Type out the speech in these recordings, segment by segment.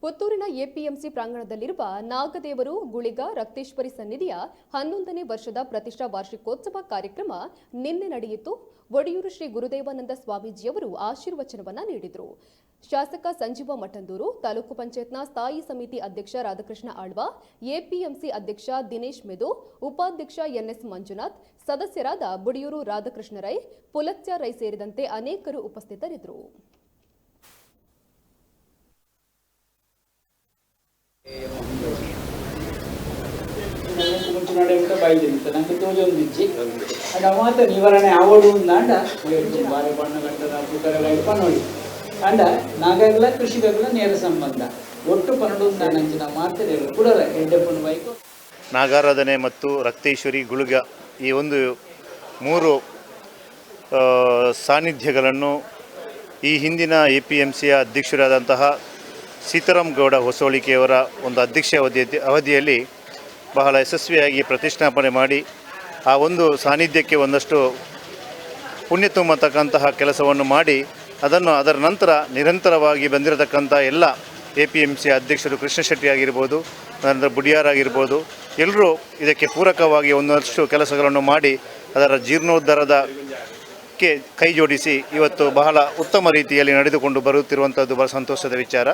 ಪುತ್ತೂರಿನ ಎಪಿಎಂಸಿ ಪ್ರಾಂಗಣದಲ್ಲಿರುವ ನಾಗದೇವರು ಗುಳಿಗ ರಕ್ತೇಶ್ವರಿ ಸನ್ನಿಧಿಯ 11ನೇ ವರ್ಷದ ಪ್ರತಿಷ್ಠಾ ವಾರ್ಷಿಕೋತ್ಸವ ಕಾರ್ಯಕ್ರಮ ನಿನ್ನೆ ನಡೆಯಿತು. ಒಡಿಯೂರು ಶ್ರೀ ಗುರುದೇವಾನಂದ ಸ್ವಾಮೀಜಿಯವರು ಆಶೀರ್ವಚನವನ್ನ ನೀಡಿದರು. ಶಾಸಕ ಸಂಜೀವ ಮಠಂದೂರು, ತಾಲೂಕು ಪಂಚಾಯತ್ನ ಸ್ಥಾಯಿ ಸಮಿತಿ ಅಧ್ಯಕ್ಷ ರಾಧಾಕೃಷ್ಣ ಆಳ್ವ, ಎಪಿಎಂಸಿ ಅಧ್ಯಕ್ಷ ದಿನೇಶ್ ಮೆದು, ಉಪಾಧ್ಯಕ್ಷ ಎನ್ಎಸ್ ಮಂಜುನಾಥ್, ಸದಸ್ಯರಾದ ಬುಡಿಯೂರು ರಾಧಾಕೃಷ್ಣ ರೈ, ಪುಲತ್ಯ ರೈ ಸೇರಿದಂತೆ ಅನೇಕರು ಉಪಸ್ಥಿತರಿದ್ದರು. ಮುಂಚಿನೋಡೆ ಬಯಲಿತ್ತು ನಂಗೆ ತೋಜೊಂದಿಚ್ಚಿ ಅಂಡ ಮಾತ ನಿವಾರಣೆ ಆವಡು ಅಂಡ ಬಾರಿ ಬಣ್ಣ ಗಂಟದ ಪುಕ್ಕರಗಳು ಪನೋಡಿ ಅಂಡ ನಾಗಗಳ ಕೃಷಿಗಳ ನೇರ ಸಂಬಂಧ ಒಟ್ಟು ಪನ್ನಡು ನಂಚಿನ ಮಾತೇಗಳು ಕುಡಲ ಎಡ್ಡೆಪ್ಪನ ಬೈಕು ನಾಗಾರಾಧನೆ ಮತ್ತು ರಕ್ತೇಶ್ವರಿ ಗುಳುಗ ಈ ಒಂದು ಮೂರು ಸಾನ್ನಿಧ್ಯಗಳನ್ನು ಈ ಹಿಂದಿನ ಎಪಿಎಂಸಿಯ ಅಧ್ಯಕ್ಷರಾದಂತಹ ಸೀತಾರಾಮ್ ಗೌಡ ಹೊಸೋಳಿಕೆಯವರ ಒಂದು ಅಧ್ಯಕ್ಷ ಅವಧಿಯಲ್ಲಿ ಬಹಳ ಯಶಸ್ವಿಯಾಗಿ ಪ್ರತಿಷ್ಠಾಪನೆ ಮಾಡಿ ಆ ಒಂದು ಸಾನ್ನಿಧ್ಯಕ್ಕೆ ಒಂದಷ್ಟು ಪುಣ್ಯ ತುಂಬತಕ್ಕಂತಹ ಕೆಲಸವನ್ನು ಮಾಡಿ ಅದರ ನಂತರ ನಿರಂತರವಾಗಿ ಬಂದಿರತಕ್ಕಂಥ ಎಲ್ಲ ಎಪಿಎಂಸಿ ಅಧ್ಯಕ್ಷರು ಕೃಷ್ಣ ಶೆಟ್ಟಿ ಆಗಿರ್ಬೋದು, ನರೇಂದ್ರ ಬುಡಿಯಾರ್ ಆಗಿರ್ಬೋದು, ಎಲ್ಲರೂ ಇದಕ್ಕೆ ಪೂರಕವಾಗಿ ಒಂದಷ್ಟು ಕೆಲಸಗಳನ್ನು ಮಾಡಿ ಅದರ ಜೀರ್ಣೋದ್ಧಾರಕ್ಕೆ ಕೈ ಜೋಡಿಸಿ ಇವತ್ತು ಬಹಳ ಉತ್ತಮ ರೀತಿಯಲ್ಲಿ ನಡೆದುಕೊಂಡು ಬರುತ್ತಿರುವಂಥದ್ದು ಬಹಳ ಸಂತೋಷದ ವಿಚಾರ.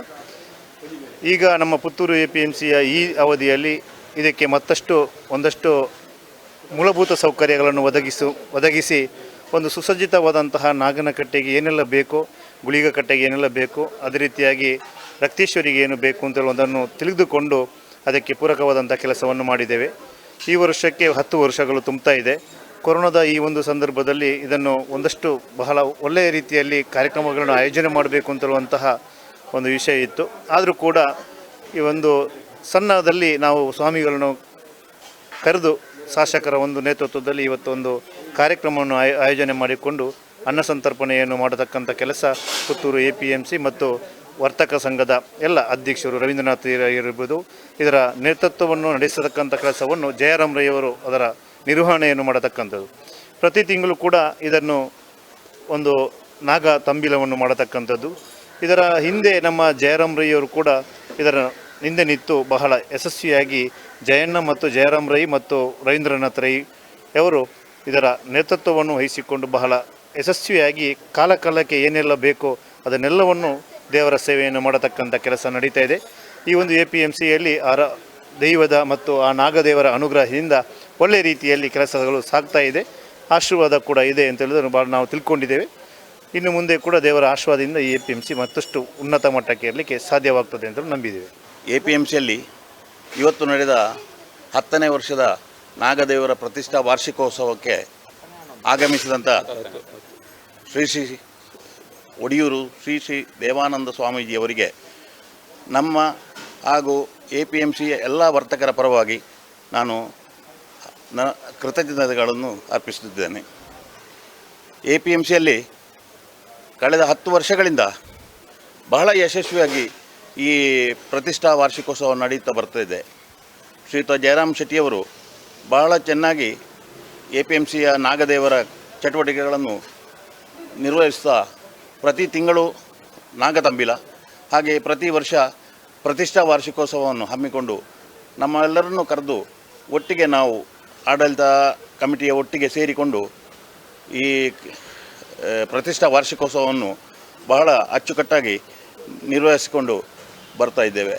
ಈಗ ನಮ್ಮ ಪುತ್ತೂರು ಎಪಿಎಂಸಿಯ ಈ ಅವಧಿಯಲ್ಲಿ ಇದಕ್ಕೆ ಒಂದಷ್ಟು ಮೂಲಭೂತ ಸೌಕರ್ಯಗಳನ್ನು ಒದಗಿಸಿ ಒಂದು ಸುಸಜ್ಜಿತವಾದಂತಹ ನಾಗನಕಟ್ಟೆಗೆ ಏನೆಲ್ಲ ಬೇಕೋ, ಗುಳಿಗ ಕಟ್ಟೆಗೆ ಏನೆಲ್ಲ ಬೇಕೋ, ಅದೇ ರೀತಿಯಾಗಿ ರಕ್ತೇಶ್ವರಿಗೆ ಏನು ಬೇಕು ಅಂತ ಹೇಳುವುದನ್ನು ತಿಳಿದುಕೊಂಡು ಅದಕ್ಕೆ ಪೂರಕವಾದಂಥ ಕೆಲಸವನ್ನು ಮಾಡಿದ್ದೇವೆ. ಈ ವರ್ಷಕ್ಕೆ 10 ವರ್ಷಗಳು ತುಂಬ್ತಾ ಇದೆ. ಕೊರೋನಾದ ಈ ಒಂದು ಸಂದರ್ಭದಲ್ಲಿ ಇದನ್ನು ಒಂದಷ್ಟು ಬಹಳ ಒಳ್ಳೆಯ ರೀತಿಯಲ್ಲಿ ಕಾರ್ಯಕ್ರಮಗಳನ್ನು ಆಯೋಜನೆ ಮಾಡಬೇಕು ಅಂತೇಳುವಂತಹ ಒಂದು ವಿಷಯ ಇತ್ತು. ಆದರೂ ಕೂಡ ಈ ಒಂದು ಸಣ್ಣದಲ್ಲಿ ನಾವು ಸ್ವಾಮಿಗಳನ್ನು ಕರೆದು ಶಾಸಕರ ಒಂದು ನೇತೃತ್ವದಲ್ಲಿ ಇವತ್ತು ಒಂದು ಕಾರ್ಯಕ್ರಮವನ್ನು ಆಯೋಜನೆ ಮಾಡಿಕೊಂಡು ಅನ್ನ ಸಂತರ್ಪಣೆಯನ್ನು ಮಾಡತಕ್ಕಂಥ ಕೆಲಸ ಪುತ್ತೂರು ಎಪಿಎಂಸಿ ಮತ್ತು ವರ್ತಕ ಸಂಘದ ಎಲ್ಲ ಅಧ್ಯಕ್ಷರು ರವೀಂದ್ರನಾಥ್ ಇರ್ಬೋದು ಇದರ ನೇತೃತ್ವವನ್ನು ನಡೆಸತಕ್ಕಂಥ ಕೆಲಸವನ್ನು ಜಯರಾಮ್ ರೈಯವರು ಅದರ ನಿರ್ವಹಣೆಯನ್ನು ಮಾಡತಕ್ಕಂಥದ್ದು. ಪ್ರತಿ ತಿಂಗಳು ಕೂಡ ಇದನ್ನು ಒಂದು ನಾಗ ತಂಬಿಲವನ್ನು ಮಾಡತಕ್ಕಂಥದ್ದು. ಇದರ ಹಿಂದೆ ನಮ್ಮ ಜಯರಾಮ್ ರೈಯವರು ಕೂಡ ಇದರ ಹಿಂದೆ ನಿಂತು ಬಹಳ ಯಶಸ್ವಿಯಾಗಿ ಜಯಣ್ಣ ಮತ್ತು ಜಯರಾಮ್ ರೈ ಮತ್ತು ರವೀಂದ್ರನಾಥ್ ರೈ ಅವರು ಇದರ ನೇತೃತ್ವವನ್ನು ವಹಿಸಿಕೊಂಡು ಬಹಳ ಯಶಸ್ವಿಯಾಗಿ ಕಾಲಕ್ಕೆ ಏನೆಲ್ಲ ಬೇಕೋ ಅದನ್ನೆಲ್ಲವನ್ನು ದೇವರ ಸೇವೆಯನ್ನು ಮಾಡತಕ್ಕಂಥ ಕೆಲಸ ನಡೀತಾ ಇದೆ. ಈ ಒಂದು ಎಪಿಎಂಸಿಯಲ್ಲಿ ದೈವದ ಮತ್ತು ಆ ನಾಗದೇವರ ಅನುಗ್ರಹದಿಂದ ಒಳ್ಳೆಯ ರೀತಿಯಲ್ಲಿ ಕೆಲಸಗಳು ಸಾಗ್ತಾ ಇದೆ. ಆಶೀರ್ವಾದ ಕೂಡ ಇದೆ ಅಂತ ಹೇಳಿದ್ರೆ ಭಾಳ ನಾವು ತಿಳ್ಕೊಂಡಿದ್ದೇವೆ. ಇನ್ನು ಮುಂದೆ ಕೂಡ ದೇವರ ಆಶೀರ್ವಾದದಿಂದ ಈ ಎಪಿಎಂಸಿ ಮತ್ತಷ್ಟು ಉನ್ನತ ಮಟ್ಟಕ್ಕೆ ಇರಲಿಕ್ಕೆ ಸಾಧ್ಯವಾಗ್ತದೆ ಅಂತ ನಂಬಿದ್ದೇವೆ. ಎಪಿಎಂಸಿಯಲ್ಲಿ ಇವತ್ತು ನಡೆದ 10ನೇ ವರ್ಷದ ನಾಗದೇವರ ಪ್ರತಿಷ್ಠಾ ವಾರ್ಷಿಕೋತ್ಸವಕ್ಕೆ ಆಗಮಿಸಿದಂಥ ಶ್ರೀ ಒಡಿಯೂರು ಶ್ರೀ ದೇವಾನಂದ ಸ್ವಾಮೀಜಿಯವರಿಗೆ ನಮ್ಮ ಹಾಗೂ ಎಪಿಎಂಸಿಯ ಎಲ್ಲ ವರ್ತಕರ ಪರವಾಗಿ ನಾನು ಕೃತಜ್ಞತೆಗಳನ್ನು ಅರ್ಪಿಸುತ್ತಿದ್ದೇನೆ. ಎಪಿಎಂಸಿಯಲ್ಲಿ ಕಳೆದ 10 ವರ್ಷಗಳಿಂದ ಬಹಳ ಯಶಸ್ವಿಯಾಗಿ ಈ ಪ್ರತಿಷ್ಠಾ ವಾರ್ಷಿಕೋತ್ಸವ ನಡೆಯುತ್ತಾ ಬರ್ತಾಯಿದೆ. ಶ್ರೀಯುತ ಜಯರಾಮ್ ಶೆಟ್ಟಿಯವರು ಬಹಳ ಚೆನ್ನಾಗಿ ಎಪಿಎಂಸಿಯ ನಾಗದೇವರ ಚಟುವಟಿಕೆಗಳನ್ನು ನಿರ್ವಹಿಸ್ತಾ ಪ್ರತಿ ತಿಂಗಳು ನಾಗತಂಬಿಲ ಹಾಗೆ ಪ್ರತಿ ವರ್ಷ ಪ್ರತಿಷ್ಠಾ ವಾರ್ಷಿಕೋತ್ಸವವನ್ನು ಹಮ್ಮಿಕೊಂಡು ನಮ್ಮೆಲ್ಲರನ್ನು ಕರೆದು ಒಟ್ಟಿಗೆ ನಾವು ಆಡಳಿತ ಕಮಿಟಿಯ ಒಟ್ಟಿಗೆ ಸೇರಿಕೊಂಡು ಈ ಪ್ರತಿಷ್ಠಾ ವಾರ್ಷಿಕೋತ್ಸವವನ್ನು ಬಹಳ ಅಚ್ಚುಕಟ್ಟಾಗಿ ನಿರ್ವಹಿಸಿಕೊಂಡು ಬರ್ತಾ ಇದ್ದೇವೆ.